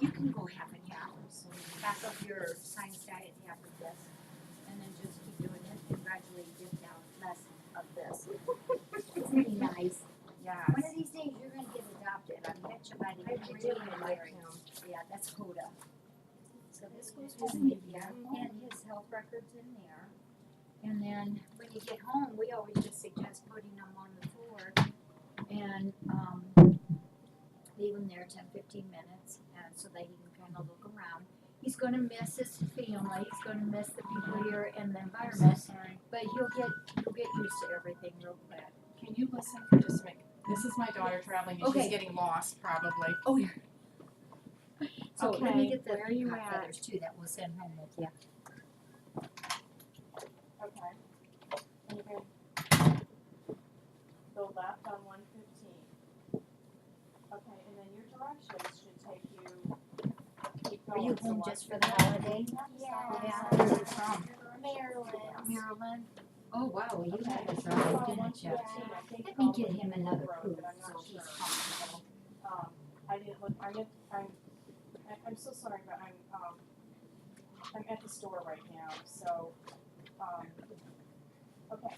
you can go half and half. Half of your science diet, half of this. And then just keep doing it and gradually dip down less of this. It's really nice. Yes. One of these days you're gonna get adopted. I bet you by the end of the day you're married. Yeah, that's Coda. So this goes home with you, and his health record's in there. And then when you get home, we always just suggest putting them on the floor and leave him there 10-15 minutes, and so that he can kind of look around. He's going to miss his family. He's going to miss the people here and the environment. But he'll get used to everything real quick. Can you listen for just a minute? This is my daughter traveling, and Okay. she's getting lost probably. Oh, yeah. So let me Okay, get the where are you peacock at? feathers too that we'll send home with you. Okay. And you're going go left on 115. Okay, and then your directions should take you. Keep Are going. you So home watch just for your the back. holiday? Yeah. Where are you from? Maryland. Maryland. Oh wow, you Okay. had us So right, on didn't you? 115, I think Let me all the get way him to another Hoover, coop but I'm so not he's sure. comfortable. I didn't look. I'm so sorry, but I'm at the store right now. So, okay.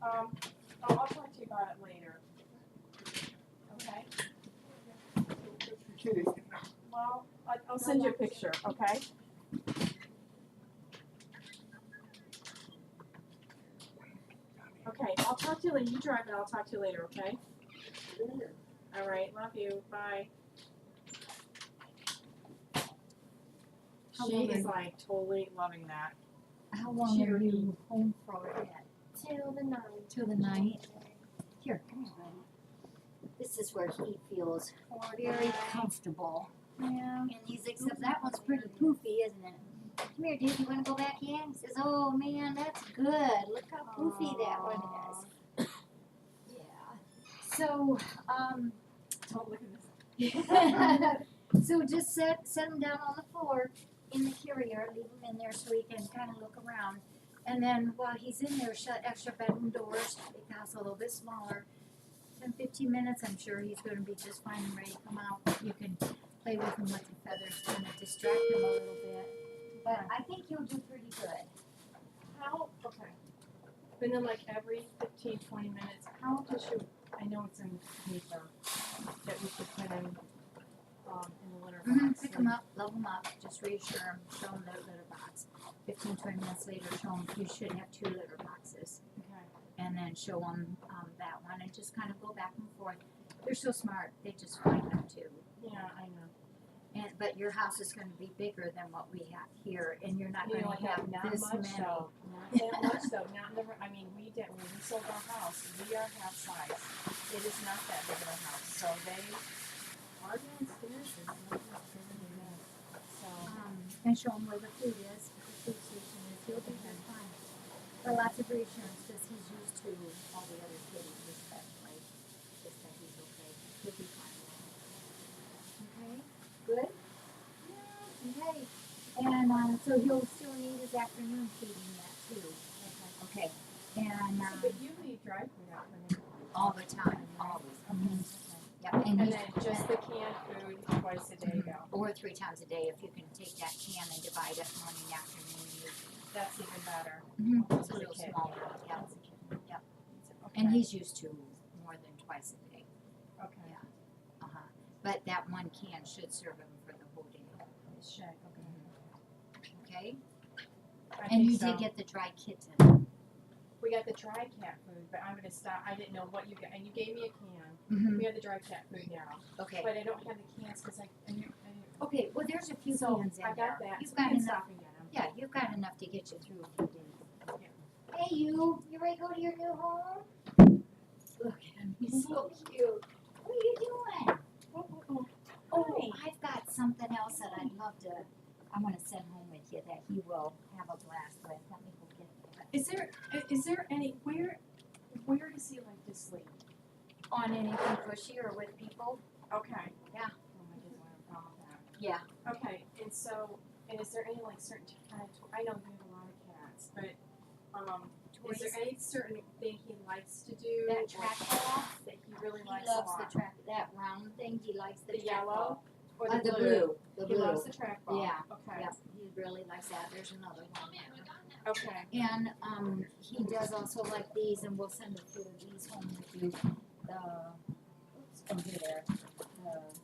I'll talk to you about it later. Okay. Well, I'll send you a picture. Okay. Okay. I'll talk to you later. You drive, and I'll talk to you later. Okay. All right. Love you. Bye. How She long is are- like totally loving that. How long are you home for yet? Till the 9th. Till the night? Here, come here, buddy. This is where he feels very comfortable. Yeah. And he's except that one's pretty poofy, isn't it? Come here, dude. You want to go back in? He says, "Oh man, that's good. Look how poofy that one is." Yeah. So, Don't look at this. so just set him down on the floor in the carrier, leave him in there so he can kind of look around. And then while he's in there, shut extra bedroom doors, make the house a little bit smaller. 10-15 minutes, I'm sure he's going to be just fine and ready to come out. You can play with him with the feathers, kind of distract him a little bit. But I think he'll do pretty good. How, okay. And then like every 15, 20 minutes, how does you, I know it's in paper that we should put in the litter box. Pick him up, level him up, just reassure him, show him the litter box. 15-20 minutes later, show him you should have 2 litter boxes. Okay. And then show them that one and just kind of go back and forth. They're so smart, they just find them too. Yeah, I know. But your house is going to be bigger than what we have here, and you're not You going know, to have not this much many. though. Not that much though. Not never. I mean, we did when we sold our house. We are half size. It is not that big of a house. So our downstairs is not that big of a house. So And show him where the food is, the food station is. He'll be just fine. But lots of reassurance because he's used to all the other kitties, especially. Just that he's okay. He'll be fine. Okay, good? Yeah. Okay. And so he'll still need his afternoon feeding that too. Okay. And but you leave dry food out for him. all the time, always. Yep. And he's- then just the canned food twice a day though. or 3 times a day if you can take that can and divide it morning, afternoon, and That's even better. it's a little kid. smaller. Yep. That's a kid. Yep. Okay. And he's used to more than twice a day. Okay. Yeah. But that one can should serve him for the whole day. Check. Okay. Okay. I And think you so. did get the dry kitten. We got the dry cat food, but I'm gonna stop. I didn't know what you got, and you gave me a can. Mm-hmm. We have the dry cat food now, Okay. but I don't have the cans because Okay. Well, there's a few so cans in I there. got that. You've So got we can enough. stop and get them. Yeah, you've got enough to get you through a few days. Hey, you ready to go to your new home? Look at him. He's so cute. What are you doing? Oh, I've got something else that I'd love to. I want to send home with you that he will have a blast with. Let me go get it. Is there any where does he like to sleep? On anything cushy or with people? Okay. Yeah. Oh my goodness, I have a problem with that. Yeah. Okay, and is there any like certain kind of I know you have a lot of cats, but is there any certain thing he likes to do? That track ball. that he really He likes loves a the lot? track. That round round thing, he likes the The track yellow ball. or The blue, the He blue. loves the trackball. Yeah, Okay. Yep, he really likes that, there's another one there. Okay. And, he does also like these, and we'll send a few of these home with you, the, oops, over there,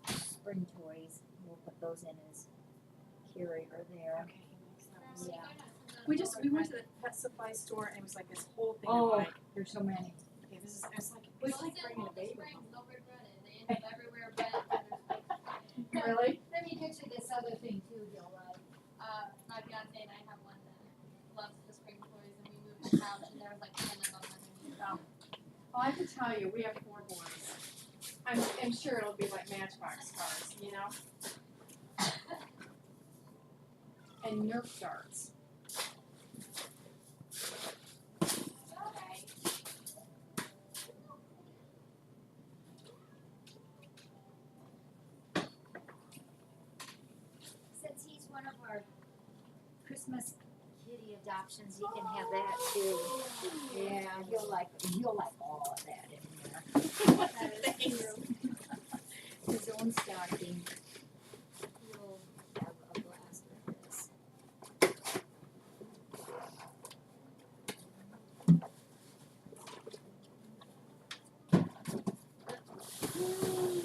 the spring toys, we'll put those in his carrier there. Okay. He likes that. Yeah. We went to the pet supply store and it was like this whole thing. Oh, of like, there's so many. okay, this is it's like bringing a baby home. Everywhere breaded, there's Really? Let me get you this other thing too, Joe, my fiance and I have one that loves the spring toys, and we moved the couch, and there was like 10 of them underneath. Well, I can tell you, we have 4 boys. I'm sure it'll be like Matchbox cars, you know? And Nerf darts. Since he's one of our Christmas kitty adoptions, he can have that too. Yeah, he'll like all of that in there. His own stocking. He'll have a blast with this.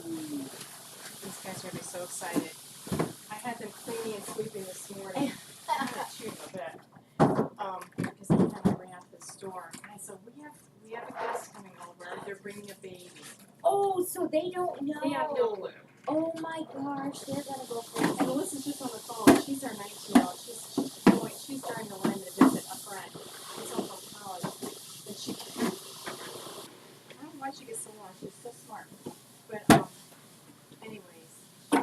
These guys are gonna be so excited. I had them cleaning and sweeping this morning. I'm gonna chew a bit. Because every time I ran out to the store, and I said, we have a guest coming over. They're bringing a baby. Oh, so they don't know. They have no clue. Oh my gosh, they're gonna go crazy. And Melissa's just on the phone. She's our 19-year-old. She's starting to learn to visit a friend. She's also in college. And she, I don't know why she gets so long. She's so smart. But anyways, she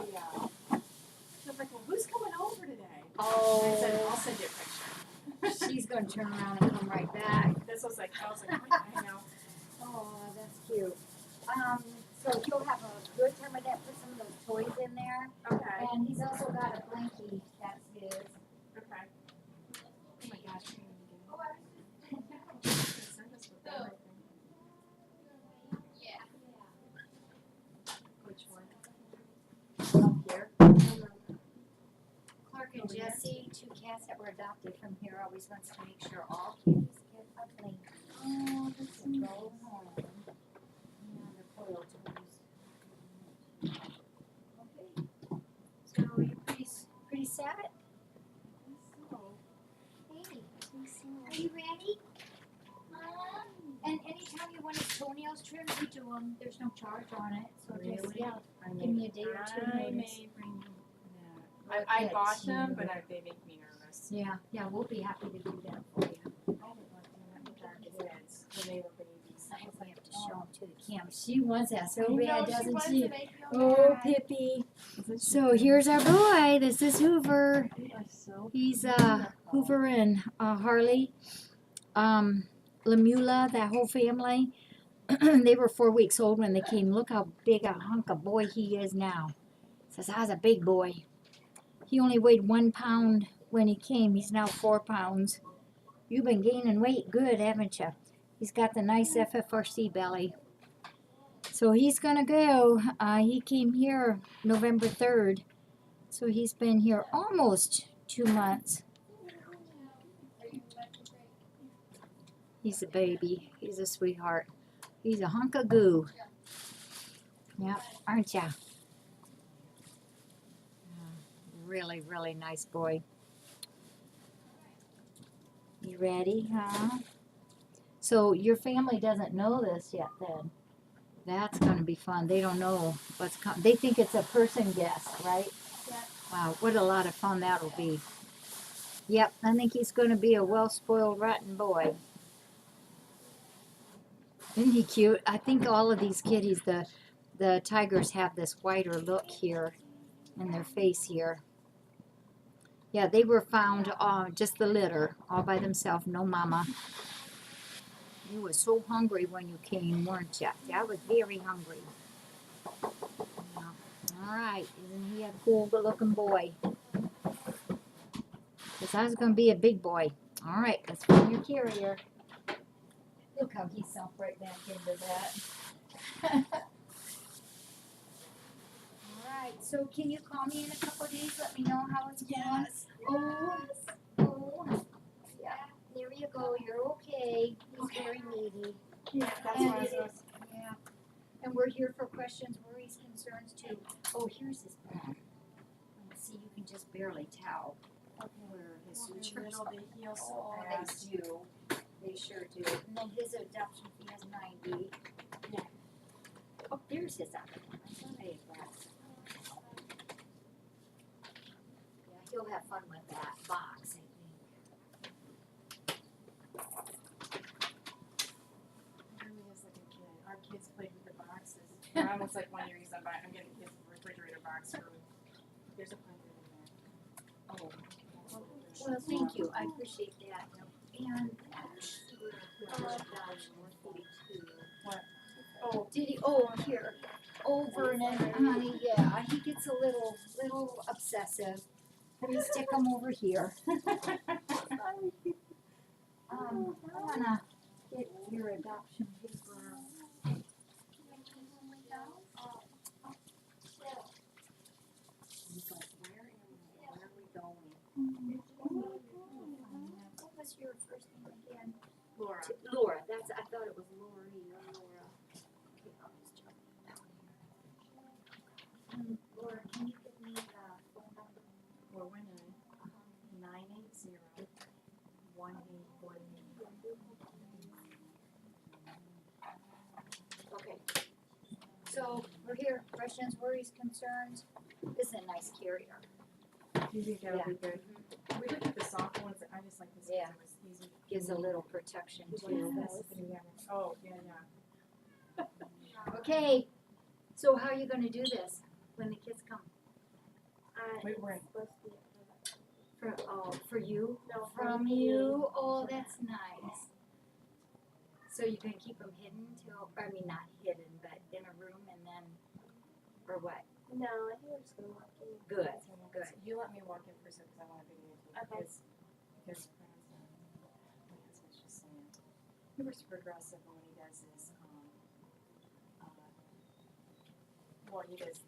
was like, well, who's coming over today? I said, I'll Oh, send you a picture. she's gonna turn around and come right back. This was like, I know. Oh, that's cute. So he'll have a good time with that, put some of those toys in there. Okay. And he's also got a blankie, that's his. Okay. Oh my gosh, I'm gonna Oh, get it. Send us with everything. yeah. Which one? Up here. Clark and Jesse, 2 cats that were adopted from here, always wants to make sure all kitties get a clean. Oh, that's so go home. Yeah, the coil toes. Okay. So you're pretty set? So, Hey, are you ready? And anytime you want his toenails trimmed, we do them. There's no charge on it, so just, Really? yeah, give me a day or two I notice. may bring that. I bought them, but they make me nervous. Yeah, we'll be happy to do that for you. I would like to have the dark kids when they were babies. I hope I have to show them to the camera. She wants that so I know, bad, she doesn't wants she? to make you Oh, mad. Pippi. So here's our boy. This is Hoover. They are so He's Hoover and Harley, Lamula, that whole family. They were 4 weeks old when they came. Look how big a hunk of boy he is now. Says I was a big boy. He only weighed 1 pound when he came. He's now 4 pounds. You've been gaining weight good, haven't you? He's got the nice FFRC belly. So he's gonna go. He came here November 3rd. So he's been here almost 2 months. He's a baby. He's a sweetheart. He's a hunk of goo. Yep, aren't ya? Really, really nice boy. You ready, huh? So your family doesn't know this yet then. That's gonna be fun. They don't know what's coming. They think it's a person guest, right? Yeah. Wow, what a lot of fun that'll be. Yep, I think he's gonna be a well-spoiled, rotten boy. Isn't he cute? I think all of these kitties, the tigers have this whiter look here in their face here. Yeah, they were found just the litter, all by themselves, no mama. You were so hungry when you came, weren't you? I was very hungry. Yeah. All right, isn't he a cool looking boy? Because I was going to be a big boy. All right, let's find your carrier. Look how he sunk right back into that. So can you call me in a couple days, let me know how it's going? Yes. Oh, yeah, there you go, you're okay. He's very needy. Yeah, that's And why I it was. is, yeah, and we're here for questions, worries, concerns too. Oh, here's his back. See, you can just barely tell where his sutures Little, are. they heal so Oh, fast. they do, they sure do. And then his adoption fee is 90. Yeah. Oh, there's his other one, I thought I had that. Yeah, he'll have fun with that box, I think. It really is like a kid. Our kids played with the boxes. I almost like one year he said, I'm getting kids a refrigerator box for, there's a plenty in there. Oh, well, thank you, I appreciate that. And, What? Oh, did he, oh, here, oh, Vernon, honey, yeah, he gets a little obsessive. Let me stick him over here. I wanna get your adoption paper. He's like, where am I? Where are we going? What was your first name again? Laura. Laura, that's, I thought it was Lori or Laura. Okay, I'll just jump down here. Laura, can you give me the phone number? 419-980-1818. Okay. So, we're here, questions, worries, concerns. This is a nice carrier. Do you think that'll be good? We looked at the soft ones, I just like this Yeah. because it was easy. Gives a little protection too. Oh, yeah, yeah. Okay, so how are you gonna do this when the kids come? Wait, we're in. For you? No, From you? Oh, that's nice. So you're gonna keep them hidden till, I mean, not hidden, but in a room and then, or what? No, I think we're just gonna walk in. Good, good. You let me walk in first because I want to video you. Okay. Because my husband's just saying, he was progressive and what he does is, well, he does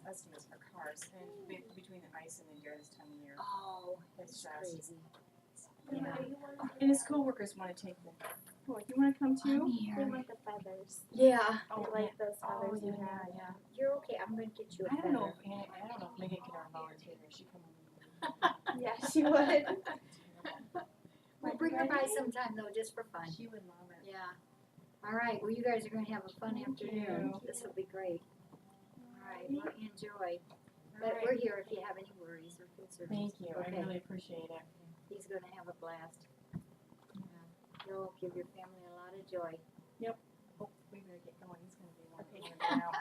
estimates for cars and between the ice and the deer this time of year. Oh, It's it's just, crazy. Yeah. Yeah. and his coworkers want to take them. Oh, you want to come I'm too? They here. want the feathers. Yeah, Oh, They like those Oh, feathers yeah, you have. yeah. you're okay, I'm gonna get you a I don't know feather. if I don't know if Megan can volunteer. She come on. Yeah, she would. We'll bring her by sometime though, just for fun. She would love it. Yeah. All right, well, you guys are gonna have a fun Thank afternoon. you. This will be great. All right, well, enjoy. But Alright. we're here if you have any worries or concerns. Thank you. Okay. I really appreciate it. He's gonna have a blast. Yeah. You'll give your family a lot of joy. Oh, we better get going. He's gonna be one now.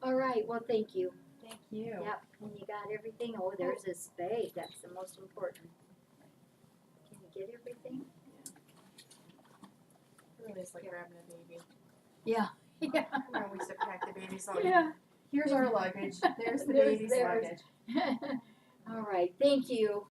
All right, well, thank you. Thank you. Yep, and you got everything? Oh, there's a spade, that's the most important. Can you get everything? It really is like grabbing a baby. Yeah. Yeah. Remember we used to pack the babies all Yeah. Here's our luggage. There's the There's baby's theirs. luggage. All right, thank you.